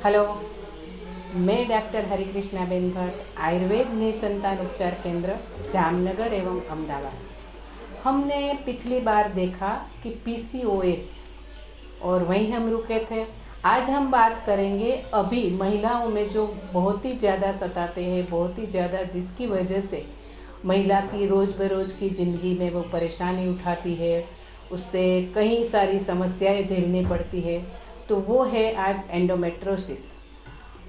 Hello, मैं doctor हरिकृष्णाबेन Bhatt, Ayurveda निसंतान उपचार केंद्र जामनगर एवं अहमदाबाद। हमने पिछली बार देखा कि पीसीओएस और वहीं हम रुके थे। आज हम बात करेंगे अभी महिलाओं में जो बहुत ही ज़्यादा सताते हैं, बहुत ही ज़्यादा, जिसकी वजह से महिला की रोज़ बरोज़ की ज़िंदगी में वो परेशानी उठाती है, उससे कई सारी समस्याएं झेलनी पड़ती है। तो वो है आज एंडोमेट्रोसिस।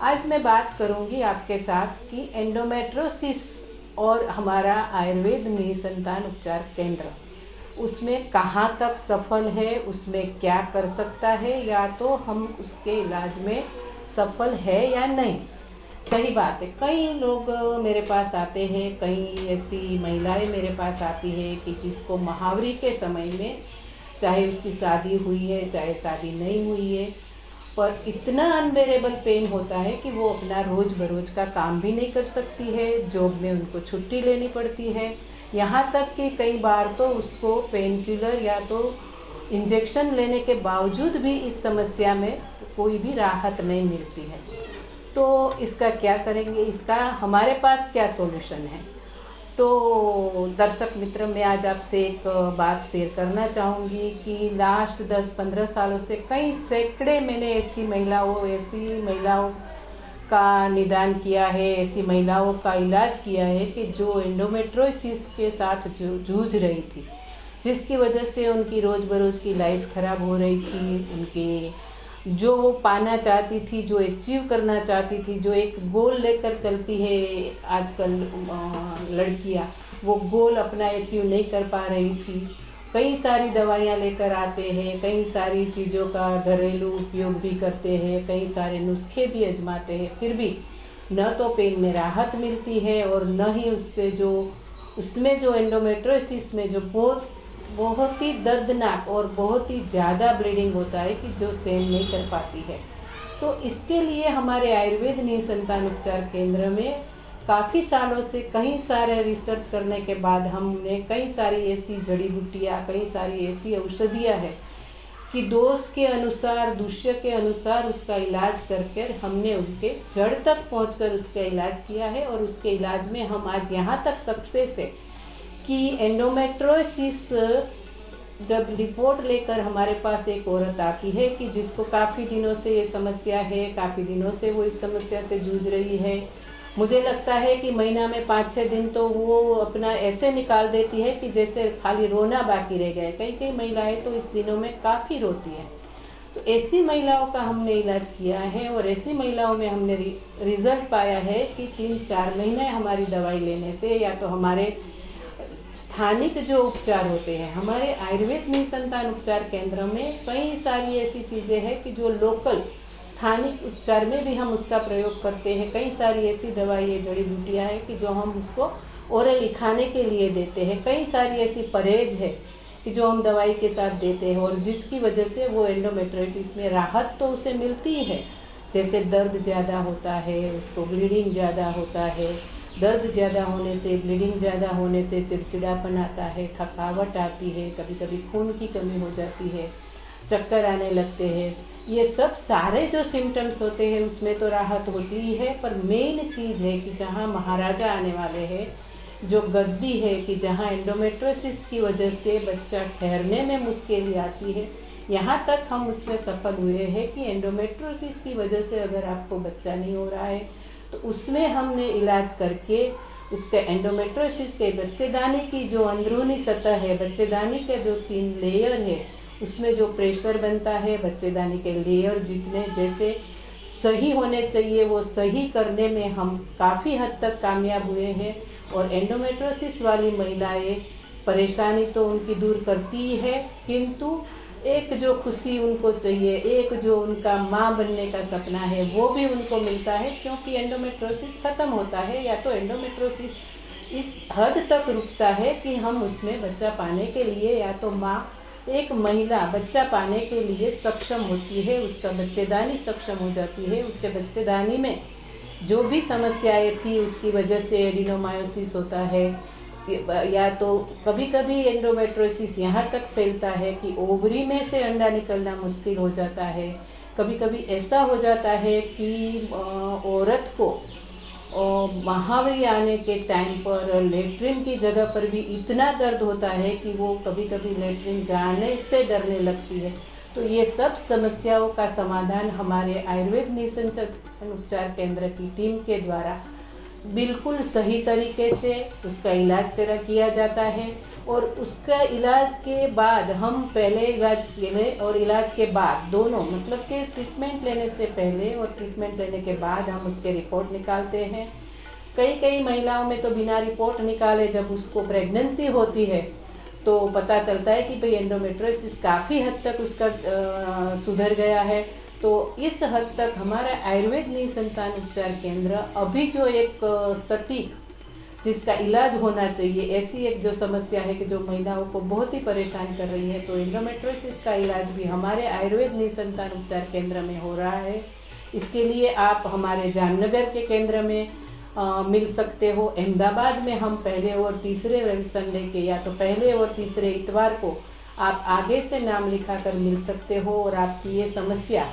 आज मैं बात करूंगी आपके साथ कि एंडोमेट्रोसिस और हमारा आयुर्वेद निसंतान उपचार केंद्र उसमें कहाँ तक सफल है, उसमें क्या कर सकता है, या तो हम उसके इलाज में सफल है या नहीं। सही बात है, कई लोग मेरे पास आते हैं, कई ऐसी महिलाएं मेरे पास आती है कि जिसको महावरी के समय में, चाहे उसकी शादी हुई है चाहे शादी नहीं हुई है, पर इतना अनबेरेबल पेन होता है कि वो अपना रोज़ बरोज़ का काम भी नहीं कर सकती है, जॉब में उनको छुट्टी लेनी पड़ती है। यहाँ तक कि कई बार तो उसको पेन किलर या तो इंजेक्शन लेने के बावजूद भी इस समस्या में कोई भी राहत नहीं मिलती है। तो इसका क्या करेंगे, इसका हमारे पास क्या सॉल्यूशन है। तो दर्शक मित्र, मैं आज आपसे एक बात शेयर करना चाहूँगी कि लास्ट 10-15 सालों से कई सैकड़े मैंने ऐसी महिलाओं का निदान किया है, ऐसी महिलाओं का इलाज किया है कि जो एंडोमेट्रोसिस के साथ जूझ रही थी, जिसकी वजह से उनकी रोज़ बरोज़ की लाइफ खराब हो रही थी। उनके जो वो पाना चाहती थी, जो अचीव करना चाहती थी, जो एक गोल लेकर चलती है आजकल लड़कियां, वो गोल अपना अचीव नहीं कर पा रही थी। कई सारी दवाइयाँ लेकर आते हैं, कई सारी चीज़ों का घरेलू उपयोग भी करते हैं, कई सारे नुस्खे भी आजमाते हैं, फिर भी न तो पेन में राहत मिलती है और न ही उसमें जो एंडोमेट्रोसिस में जो बहुत ही दर्दनाक और बहुत ही ज़्यादा ब्लीडिंग होता है कि जो सहन नहीं कर पाती है। तो इसके लिए हमारे आयुर्वेद निसंतान उपचार केंद्र में काफ़ी सालों से कई सारे रिसर्च करने के बाद हमने कई सारी ऐसी जड़ी बूटियाँ, कई सारी ऐसी औषधियाँ हैं कि दोष के अनुसार, दूष्य के अनुसार उसका इलाज करके हमने उनके जड़ तक पहुंचकर उसका इलाज किया है। और उसके इलाज में हम आज यहाँ तक सक्सेस है कि एंडोमेट्रोसिस जब रिपोर्ट लेकर हमारे पास एक औरत आती है कि जिसको काफ़ी दिनों से ये समस्या है, काफ़ी दिनों से वो इस समस्या से जूझ रही है, मुझे लगता है कि महीना में 5-6 दिन तो वो अपना ऐसे निकाल देती है कि जैसे खाली रोना बाकी रह गया है। कई महिलाएं तो इस दिनों में काफ़ी रोती हैं। तो ऐसी महिलाओं का हमने इलाज किया है और ऐसी महिलाओं में हमने रिजल्ट पाया है कि 3-4 महीने हमारी दवाई लेने से, या तो हमारे स्थानिक जो उपचार होते हैं, हमारे आयुर्वेद निसंतान उपचार केंद्र में कई सारी ऐसी चीज़ें हैं कि जो लोकल स्थानिक उपचार में भी हम उसका प्रयोग करते हैं। कई सारी ऐसी दवाई, जड़ी बूटियाँ हैं कि जो हम उसको ओरली खाने के लिए देते हैं। कई सारी ऐसी परहेज है कि जो हम दवाई के साथ देते हैं और जिसकी वजह से वो एंडोमेट्रोसिस में राहत तो उसे मिलती है। जैसे दर्द ज़्यादा होता है, उसको ब्लीडिंग ज़्यादा होता है, दर्द ज़्यादा होने से, ब्लीडिंग ज़्यादा होने से चिड़चिड़ापन आता है, थकावट आती है, कभी कभी खून की कमी हो जाती है, चक्कर आने लगते हैं। ये सब सारे जो सिम्टम्स होते हैं उसमें तो राहत होती ही है, पर मेन चीज़ है कि जहाँ महाराजा आने वाले हैं, जो गद्दी है कि जहाँ एंडोमेट्रोसिस की वजह से बच्चा ठहरने में मुश्किल आती है, यहाँ तक हम उसमें सफल हुए हैं कि एंडोमेट्रोसिस की वजह से अगर आपको बच्चा नहीं हो रहा है तो उसमें हमने इलाज करके उसके एंडोमेट्रोसिस के बच्चेदानी की जो अंदरूनी सतह है, बच्चेदानी के जो 3 लेयर है, उसमें जो प्रेशर बनता है, बच्चेदानी के लेयर जितने जैसे सही होने चाहिए वो सही करने में हम काफ़ी हद तक कामयाब हुए हैं। और एंडोमेट्रोसिस वाली महिलाएं परेशानी तो उनकी दूर करती ही है, किंतु एक जो खुशी उनको चाहिए, एक जो उनका माँ बनने का सपना है, वो भी उनको मिलता है, क्योंकि एंडोमेट्रोसिस ख़त्म होता है या तो एंडोमेट्रोसिस इस हद तक रुकता है कि हम उसमें बच्चा पाने के लिए, या तो माँ, एक महिला बच्चा पाने के लिए सक्षम होती है, उसका बच्चेदानी सक्षम हो जाती है। उच्च बच्चेदानी में जो भी समस्याएं थी उसकी वजह से एडिनोमायोसिस होता है, या तो कभी कभी एंडोमेट्रोसिस यहाँ तक फैलता है कि ओवरी में से अंडा निकलना मुश्किल हो जाता है। कभी कभी ऐसा हो जाता है कि औरत को महावरी आने के टाइम पर लेटरिन की जगह पर भी इतना दर्द होता है कि वो कभी कभी लेटरिन जाने से डरने लगती है। तो ये सब समस्याओं का समाधान हमारे आयुर्वेद निसंचन उपचार केंद्र की टीम के द्वारा बिल्कुल सही तरीके से उसका इलाज किया जाता है। और उसका इलाज के बाद हम पहले इलाज के और इलाज के बाद दोनों, मतलब कि ट्रीटमेंट लेने से पहले और ट्रीटमेंट लेने के बाद हम उसके रिपोर्ट निकालते हैं। कई महिलाओं में तो बिना रिपोर्ट निकाले जब उसको प्रेगनेंसी होती है तो पता चलता है कि भाई एंडोमेट्रियोसिस काफ़ी हद तक उसका सुधर गया है। तो इस हद तक हमारा आयुर्वेद निसंतान उपचार केंद्र अभी जो एक सटीक जिसका इलाज होना चाहिए, ऐसी एक जो समस्या है कि जो महिलाओं को बहुत ही परेशान कर रही है, तो एंडोमेट्रियोसिस का इलाज भी हमारे आयुर्वेद निसंतान उपचार केंद्र में हो रहा है। इसके लिए आप हमारे जामनगर के केंद्र में मिल सकते हो। अहमदाबाद में हम पहले और तीसरे रवि संडे के या तो पहले और तीसरे इतवार को आप आगे से नाम लिखा कर मिल सकते हो। और आपकी ये समस्या,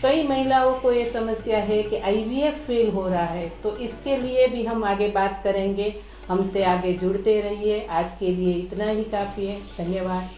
कई महिलाओं को ये समस्या है कि IVF फेल हो रहा है, तो इसके लिए भी हम आगे बात करेंगे। हमसे आगे जुड़ते रहिए। आज के लिए इतना ही काफ़ी है। धन्यवाद।